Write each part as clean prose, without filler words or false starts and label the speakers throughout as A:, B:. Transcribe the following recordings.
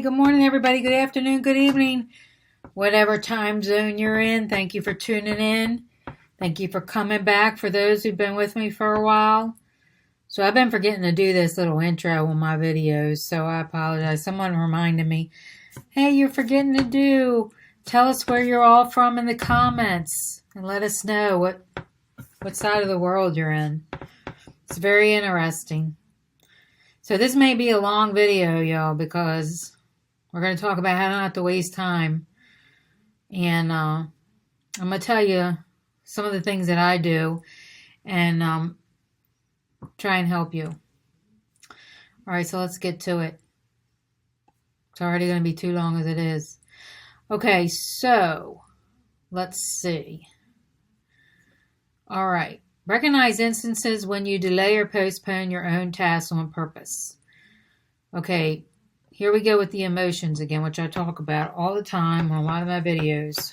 A: good morning, everybody. Good afternoon, good evening, whatever time zone you're in. Thank you for tuning in. Thank you for coming back for those who've been with me for a while. So I've been forgetting to do this little intro on my videos, so I apologize. Someone reminded me, hey, you're forgetting to tell us where you're all from in the comments and let us know what side of the world you're in. It's very interesting. So this may be a long video, y'all, because we're going to talk about how not to waste time. And I'm going to tell you some of the things that I do and try and help you. All right, so let's get to it. It's already going to be too long as it is. Okay, so let's see. All right. Recognize instances when you delay or postpone your own tasks on purpose. Okay, here we go with the emotions again, which I talk about all the time on a lot of my videos.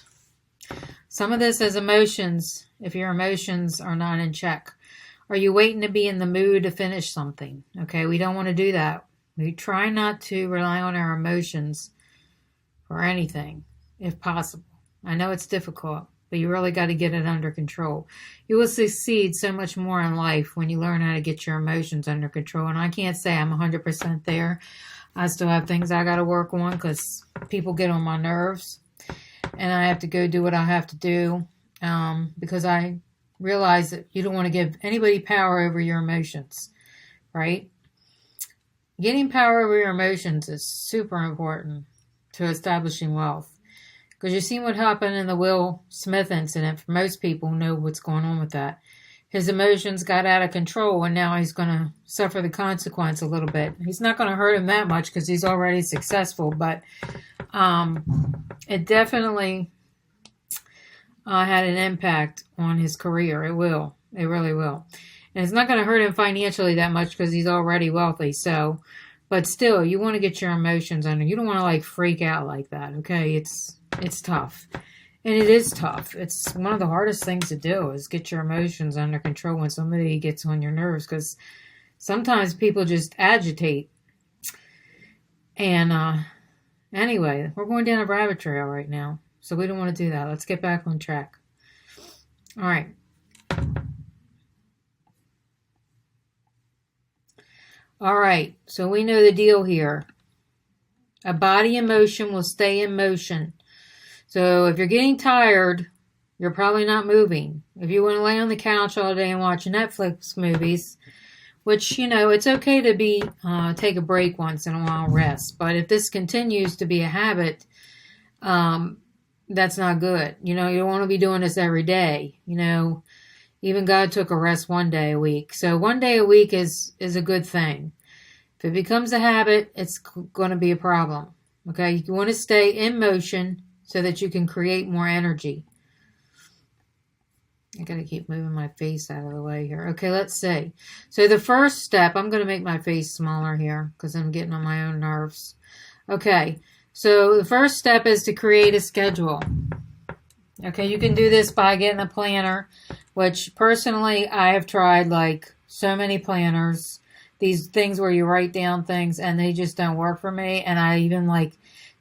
A: Some of this is emotions, if your emotions are not in check. Are you waiting to be in the mood to finish something? Okay, we don't want to do that. We try not to rely on our emotions for anything, if possible. I know it's difficult, but you really got to get it under control. You will succeed so much more in life when you learn how to get your emotions under control. And I can't say I'm 100% there. I still have things I got to work on because people get on my nerves. And I have to go do what I have to do because I realize that you don't want to give anybody power over your emotions, right? Getting power over your emotions is super important to establishing wealth. Because you see what happened in the Will Smith incident. For most people know what's going on with that. His emotions got out of control, and now he's going to suffer the consequence a little bit. He's not going to hurt him that much because he's already successful, but it definitely had an impact on his career. It will. It really will. And it's not going to hurt him financially that much because he's already wealthy. So, but still, you want to get your emotions under. You don't want to freak out like that. Okay, it's tough. And it is tough. It's one of the hardest things to do is get your emotions under control when somebody gets on your nerves, because sometimes people just agitate. And anyway, we're going down a rabbit trail right now, so we don't want to do that. Let's get back on track. All right. All right, so we know the deal here. A body in motion will stay in motion. So if you're getting tired, you're probably not moving. If you want to lay on the couch all day and watch Netflix movies, which, it's okay to take a break once in a while, rest. But if this continues to be a habit, that's not good. You don't want to be doing this every day. Even God took a rest one day a week. So one day a week is a good thing. If it becomes a habit, it's going to be a problem. Okay, you want to stay in motion so that you can create more energy. I got to keep moving my face out of the way here. Okay, let's see. So the first step, I'm going to make my face smaller here because I'm getting on my own nerves. Okay, so the first step is to create a schedule. Okay, you can do this by getting a planner, which personally I have tried so many planners. These things where you write down things and they just don't work for me. And I even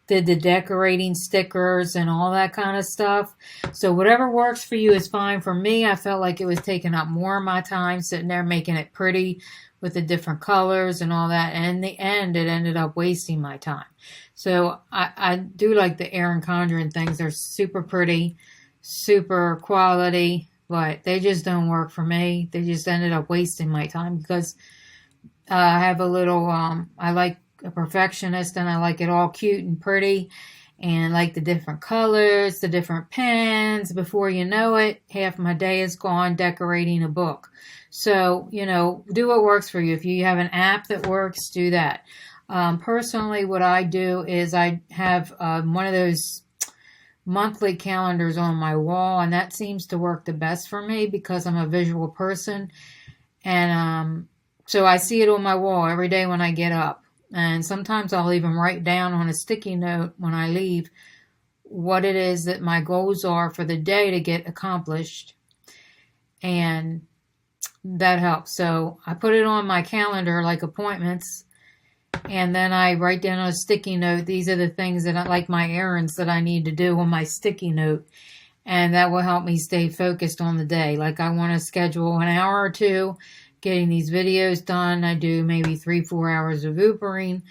A: did the decorating stickers and all that kind of stuff. So whatever works for you is fine. For me, I felt like it was taking up more of my time sitting there making it pretty with the different colors and all that. And in the end, it ended up wasting my time. So I do like the Erin Condren things. They're super pretty, super quality, but they just don't work for me. They just ended up wasting my time because I have a little, I like a perfectionist and I like it all cute and pretty and like the different colors, the different pens. Before you know it, half my day is gone decorating a book. So, do what works for you. If you have an app that works, do that. Personally, what I do is I have one of those monthly calendars on my wall, and that seems to work the best for me because I'm a visual person. And so I see it on my wall every day when I get up. And sometimes I'll even write down on a sticky note when I leave what it is that my goals are for the day to get accomplished. And that helps. So I put it on my calendar like appointments. And then I write down on a sticky note, these are the things that I like, my errands that I need to do on my sticky note. And that will help me stay focused on the day. Like I want to schedule an hour or two getting these videos done. I do maybe 3-4 hours of Ubering,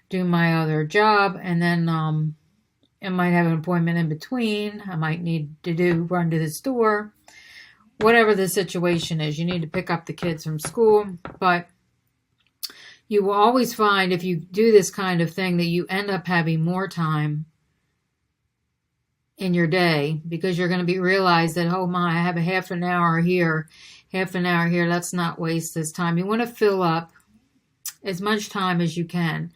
A: do my other job, and then I might have an appointment in between. I might need to run to the store. Whatever the situation is, you need to pick up the kids from school. But you will always find, if you do this kind of thing, that you end up having more time in your day, because you're going to realize that, oh my, I have a half an hour here. Let's not waste this time. You want to fill up as much time as you can.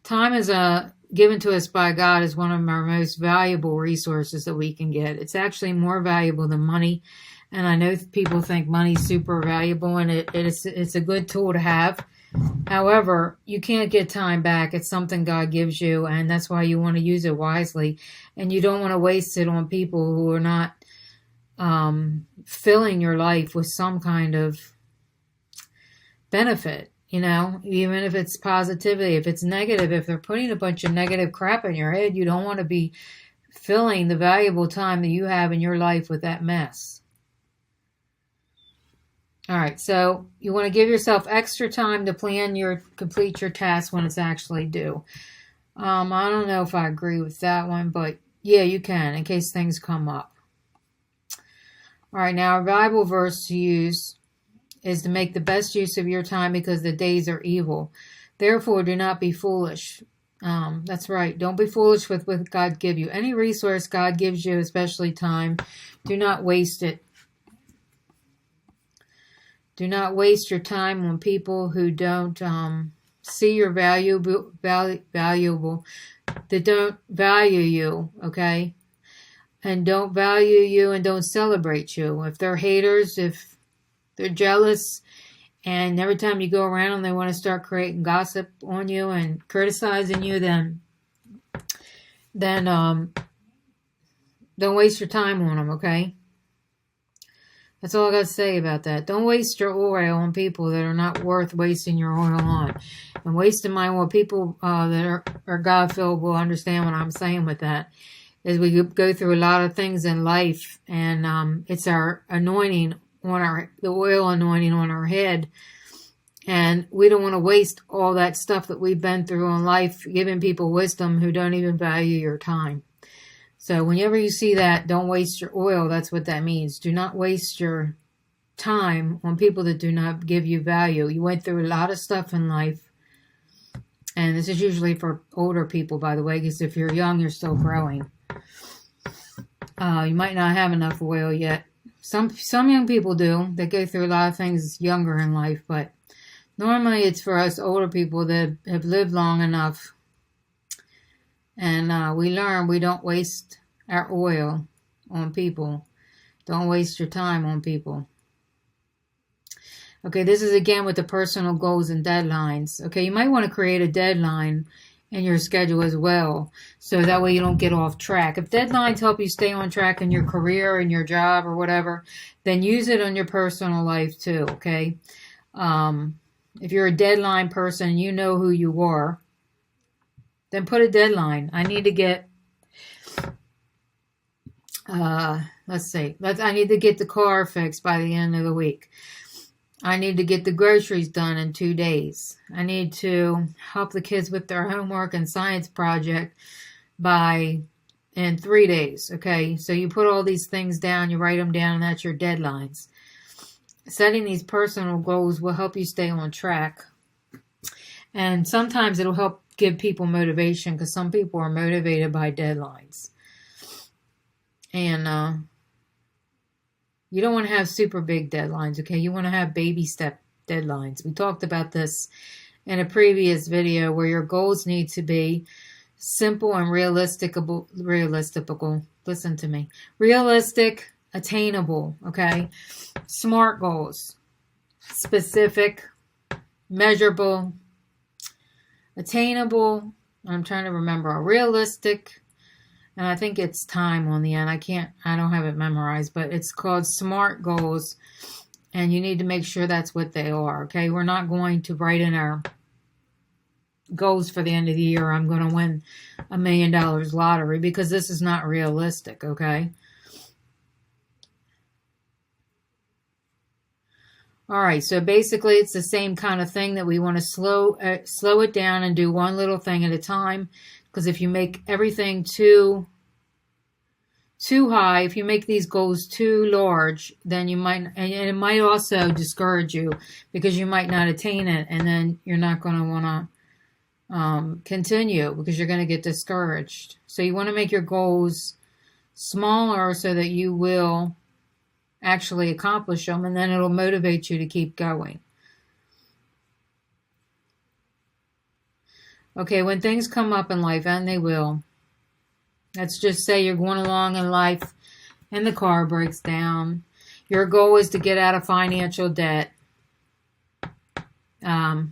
A: Time is given to us by God as one of our most valuable resources that we can get. It's actually more valuable than money. And I know people think money's super valuable, and it's a good tool to have. However, you can't get time back. It's something God gives you, and that's why you want to use it wisely. And you don't want to waste it on people who are not filling your life with some kind of benefit, even if it's positivity. If it's negative, if they're putting a bunch of negative crap in your head, you don't want to be filling the valuable time that you have in your life with that mess. All right, so you want to give yourself extra time to complete your task when it's actually due. I don't know if I agree with that one, but yeah, you can, in case things come up. All right, now our Bible verse to use is to make the best use of your time, because the days are evil. Therefore, do not be foolish. That's right. Don't be foolish with what God gives you. Any resource God gives you, especially time, do not waste it. Do not waste your time on people who don't see your valuable, that don't value you, okay? And don't value you and don't celebrate you. If they're haters, if they're jealous, and every time you go around them, they want to start creating gossip on you and criticizing you, then don't waste your time on them, okay? That's all I got to say about that. Don't waste your oil on people that are not worth wasting your oil on. And wasting my oil, people that are God-filled will understand what I'm saying with that. Is we go through a lot of things in life, and it's our anointing on the oil anointing on our head. And we don't want to waste all that stuff that we've been through in life, giving people wisdom who don't even value your time. So whenever you see that, don't waste your oil. That's what that means. Do not waste your time on people that do not give you value. You went through a lot of stuff in life. And this is usually for older people, by the way, because if you're young, you're still growing. You might not have enough oil yet. Some young people do. They go through a lot of things younger in life. But normally it's for us older people that have lived long enough. And we learn we don't waste our oil on people. Don't waste your time on people. Okay, this is again with the personal goals and deadlines. Okay, you might want to create a deadline in your schedule as well, so that way you don't get off track. If deadlines help you stay on track in your career and your job or whatever, then use it on your personal life too, okay? If you're a deadline person, you know who you are, then put a deadline. I need to get, I need to get the car fixed by the end of the week. I need to get the groceries done in 2 days. I need to help the kids with their homework and science project in 3 days. Okay, so you put all these things down, you write them down, and that's your deadlines. Setting these personal goals will help you stay on track. And sometimes it'll help give people motivation, because some people are motivated by deadlines. And you don't want to have super big deadlines, okay? You want to have baby step deadlines. We talked about this in a previous video, where your goals need to be simple and realistic. Listen to me. Realistic, attainable, okay? Smart goals. Specific, measurable, attainable. I'm trying to remember. Realistic. And I think it's time on the end. I don't have it memorized, but it's called SMART goals. And you need to make sure that's what they are, okay? We're not going to write in our goals for the end of the year. I'm going to win $1 million lottery, because this is not realistic, okay? All right, so basically it's the same kind of thing, that we want to slow it down and do one little thing at a time. Because if you make everything too high, if you make these goals too large, then you might, and it might also discourage you, because you might not attain it, and then you're not going to want to continue, because you're going to get discouraged. So you want to make your goals smaller so that you will actually accomplish them, and then it'll motivate you to keep going. Okay, when things come up in life, and they will, let's just say you're going along in life and the car breaks down. Your goal is to get out of financial debt, to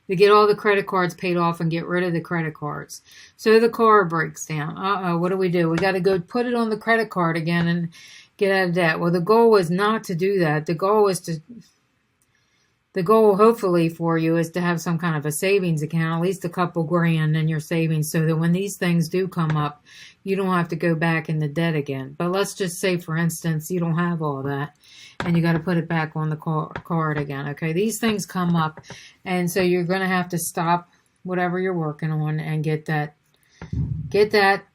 A: get all the credit cards paid off and get rid of the credit cards. So the car breaks down. What do? We got to go put it on the credit card again and get out of debt. Well, the goal is not to do that. The goal hopefully for you is to have some kind of a savings account, at least a couple grand in your savings, so that when these things do come up, you don't have to go back into debt again. But let's just say, for instance, you don't have all that, and you got to put it back on the card again. Okay, these things come up, and so you're going to have to stop whatever you're working on and get that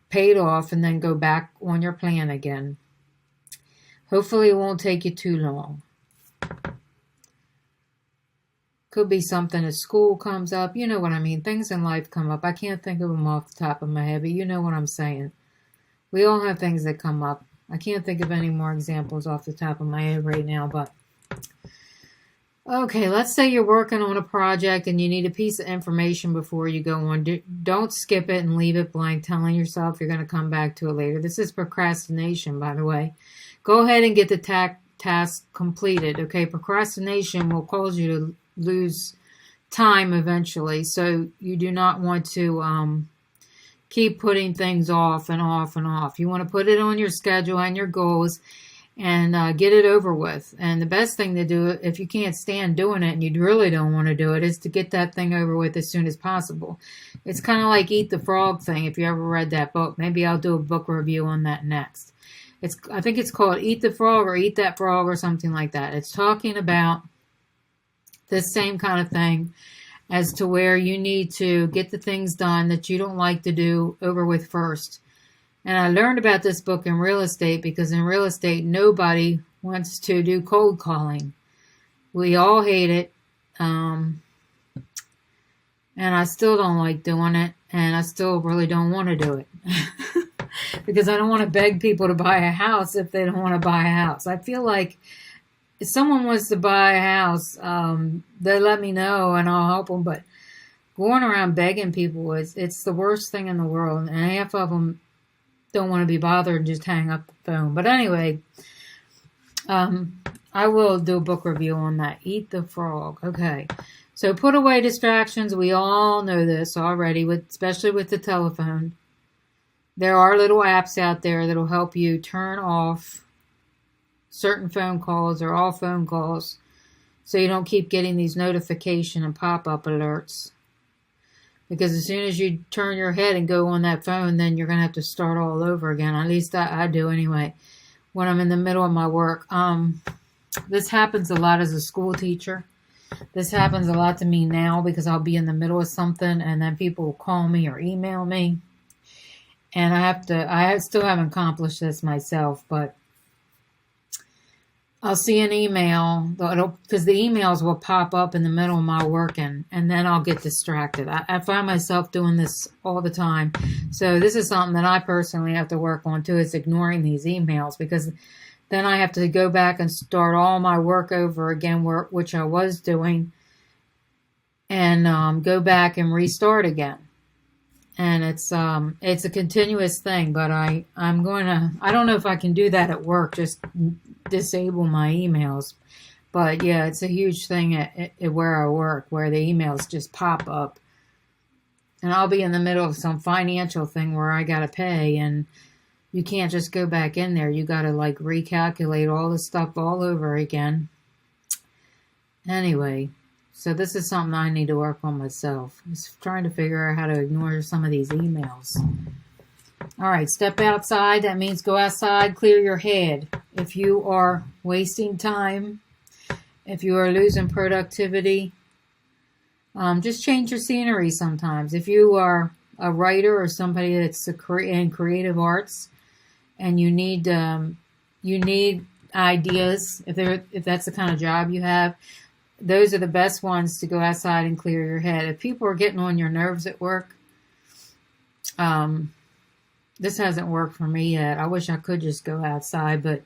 A: paid off, and then go back on your plan again. Hopefully it won't take you too long. Could be something at school comes up. You know what I mean. Things in life come up. I can't think of them off the top of my head, but you know what I'm saying. We all have things that come up. I can't think of any more examples off the top of my head right now, but okay, let's say you're working on a project and you need a piece of information before you go on. Don't skip it and leave it blank, telling yourself you're going to come back to it later. This is procrastination, by the way. Go ahead and get the task completed. Okay, procrastination will cause you to lose time eventually, so you do not want to keep putting things off and off and off. You want to put it on your schedule and your goals and get it over with. And the best thing to do, if you can't stand doing it and you really don't want to do it, is to get that thing over with as soon as possible. It's kind of like Eat the Frog thing, if you ever read that book. Maybe I'll do a book review on that next. I think it's called Eat the Frog or Eat That Frog or something like that. It's talking about the same kind of thing, as to where you need to get the things done that you don't like to do over with first. And I learned about this book in real estate, because in real estate, nobody wants to do cold calling. We all hate it. And I still don't like doing it. And I still really don't want to do it. Because I don't want to beg people to buy a house if they don't want to buy a house. I feel like if someone wants to buy a house, they let me know and I'll help them. But going around begging people, it's the worst thing in the world. And half of them don't want to be bothered and just hang up the phone. But anyway, I will do a book review on that. Eat the Frog. Okay. So put away distractions. We all know this already, especially with the telephone. There are little apps out there that will help you turn off certain phone calls or all phone calls, so you don't keep getting these notification and pop-up alerts. Because as soon as you turn your head and go on that phone, then you're going to have to start all over again. At least I do anyway, when I'm in the middle of my work. This happens a lot as a school teacher. This happens a lot to me now, because I'll be in the middle of something and then people will call me or email me. And I still haven't accomplished this myself, but I'll see an email, because the emails will pop up in the middle of my working, and then I'll get distracted. I find myself doing this all the time. So this is something that I personally have to work on too, is ignoring these emails, because then I have to go back and start all my work over again, which I was doing, and go back and restart again. And it's a continuous thing, but I don't know if I can do that at work, just disable my emails. But yeah, it's a huge thing at where I work, where the emails just pop up. And I'll be in the middle of some financial thing where I got to pay, and you can't just go back in there. You got to recalculate all the stuff all over again. Anyway, So this is something I need to work on myself. Just trying to figure out how to ignore some of these emails. All right, step outside. That means go outside, clear your head. If you are wasting time, if you are losing productivity, just change your scenery sometimes. If you are a writer or somebody that's in creative arts and you need ideas, if that's the kind of job you have, those are the best ones to go outside and clear your head. If people are getting on your nerves at work, this hasn't worked for me yet. I wish I could just go outside, but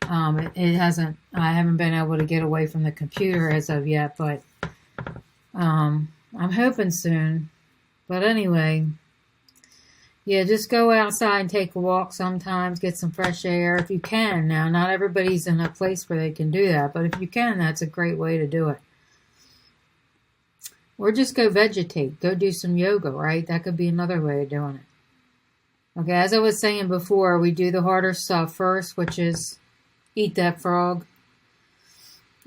A: it hasn't. I haven't been able to get away from the computer as of yet, but I'm hoping soon. But anyway, yeah, just go outside and take a walk sometimes, get some fresh air if you can. Now, not everybody's in a place where they can do that, but if you can, that's a great way to do it. Or just go vegetate, go do some yoga, right? That could be another way of doing it. Okay, as I was saying before, we do the harder stuff first, which is eat that frog.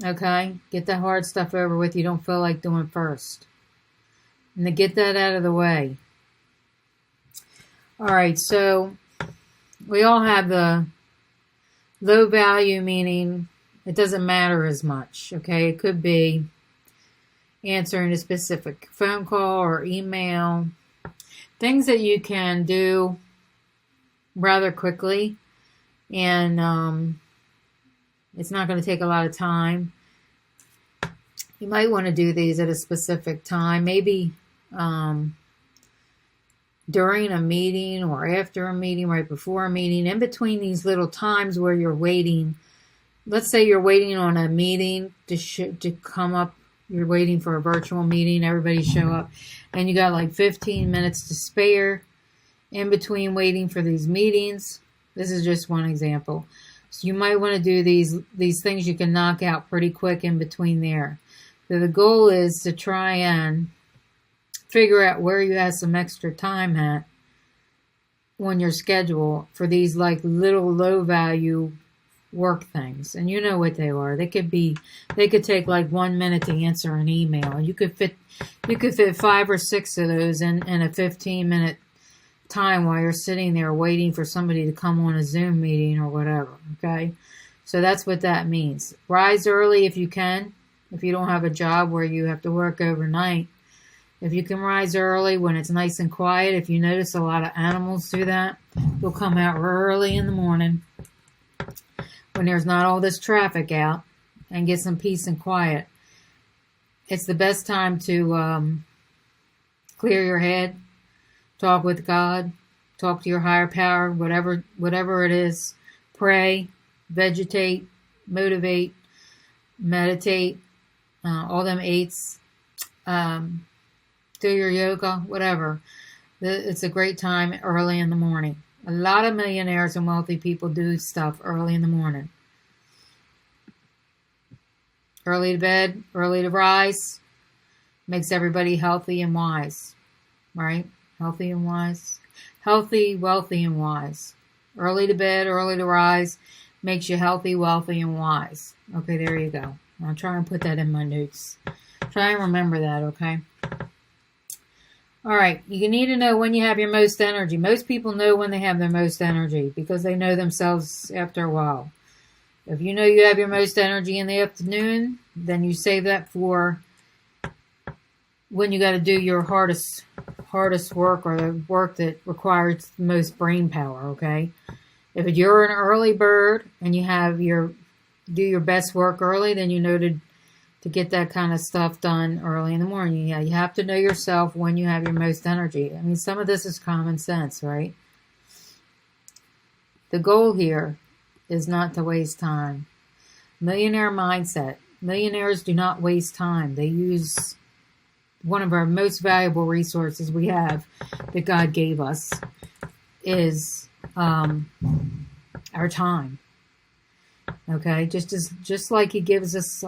A: Okay, get that hard stuff over with you don't feel like doing first. And to get that out of the way. All right, so we all have the low value, meaning it doesn't matter as much. Okay, it could be answering a specific phone call or email. Things that you can do rather quickly, and it's not going to take a lot of time. You might want to do these at a specific time, maybe during a meeting or after a meeting, right before a meeting, in between these little times where you're waiting. Let's say you're waiting on a meeting to come up. You're waiting for a virtual meeting, everybody show up, and you got like 15 minutes to spare in between waiting for these meetings. This is just one example. So you might want to do these things you can knock out pretty quick in between there. So the goal is to try and figure out where you have some extra time at on your schedule for these like little low value work things. And you know what they are. They could take like 1 minute to answer an email. You could fit 5 or 6 of those in a 15-minute time while you're sitting there waiting for somebody to come on a Zoom meeting or whatever. Okay, so that's what that means. Rise early if you can. If you don't have a job where you have to work overnight, if you can rise early when it's nice and quiet. If you notice a lot of animals do that, they'll come out early in the morning when there's not all this traffic out and get some peace and quiet. It's the best time to clear your head, talk with God, talk to your higher power, whatever it is. Pray, vegetate, motivate, meditate, all them 8s. Do your yoga, whatever. It's a great time early in the morning. A lot of millionaires and wealthy people do stuff early in the morning. Early to bed, early to rise, makes everybody healthy and wise, right? Healthy and wise. Healthy, wealthy, and wise. Early to bed, early to rise, makes you healthy, wealthy, and wise. Okay, there you go. I'll try and put that in my notes. Try and remember that, okay? All right, you need to know when you have your most energy. Most people know when they have their most energy because they know themselves after a while. If you know you have your most energy in the afternoon, then you save that for when you got to do your hardest work or the work that requires the most brain power, okay? If you're an early bird and you do your best work early, then you know to get that kind of stuff done early in the morning. Yeah, you have to know yourself when you have your most energy. I mean, some of this is common sense, right? The goal here is not to waste time. Millionaire mindset. Millionaires do not waste time. They use one of our most valuable resources we have that God gave us is our time. Okay, just like He gives us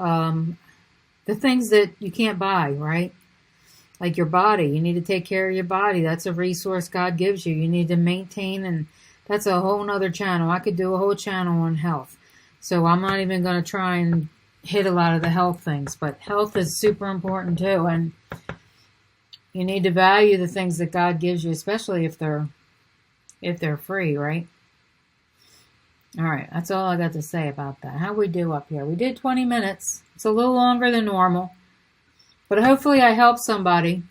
A: the things that you can't buy, right? Like your body. You need to take care of your body. That's a resource God gives you. You need to maintain, and that's a whole nother channel. I could do a whole channel on health. So I'm not even going to try and hit a lot of the health things, but health is super important too, and you need to value the things that God gives you, especially if they're free, right? All right, that's all I got to say about that. How we do up here? We did 20 minutes. It's a little longer than normal, but hopefully I helped somebody,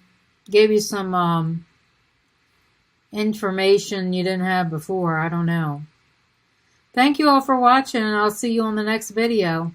A: gave you some information you didn't have before. I don't know. Thank you all for watching, and I'll see you on the next video.